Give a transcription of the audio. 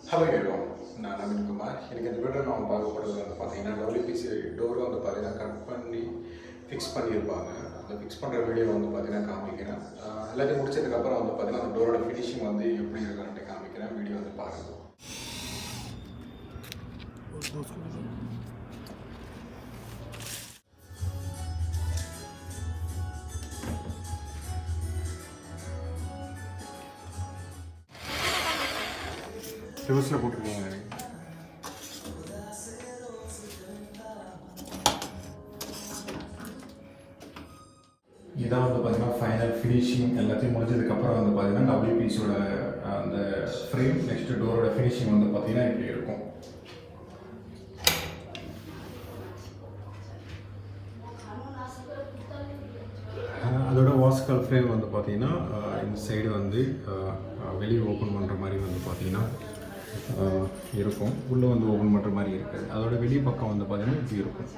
Hello everyone, N.NAVEEN KUMAR. In this video, we will talk about WPC door cut பண்ணி fix பண்ணிருப்பாங்க. அந்த fix பண்ற video வந்து பாத்தீங்கன்னா காமிக்கிறேன். எல்லாத்தையும் முடிச்சதுக்கு அப்புறம் வந்து பாத்தீங்கன்னா அந்த டோரோட ஃபினிஷிங் வந்து எப்படி இருக்குன்னு காமிக்கிறேன். வீடியோ வந்து பாருங்க. ரிவர்ஸ்ல போட்டுருக்கீங்க. இதான் வந்து பார்த்தீங்கன்னா ஃபைனல் ஃபினிஷிங் எல்லாத்தையும் முடிஞ்சதுக்கப்புறம் வந்து பார்த்தீங்கன்னா WPCயோட அந்த ஃப்ரேம் நெக்ஸ்ட் டோரோட ஃபினிஷிங் வந்து பார்த்தீங்கன்னா இப்படி இருக்கும். அதோட வாஸ்கால் ஃப்ரேம் வந்து பார்த்தீங்கன்னா இந்த சைடு வந்து வெளியே ஓப்பன் பண்ணுற மாதிரி வந்து பார்த்தீங்கன்னா இருக்கும். உள்ளே வந்து ஓப்பன் பண்ணுற மாதிரி இருக்காது. அதோட வெளி பக்கம் வந்து பார்த்தீங்கன்னா இப்படி இருக்கும்.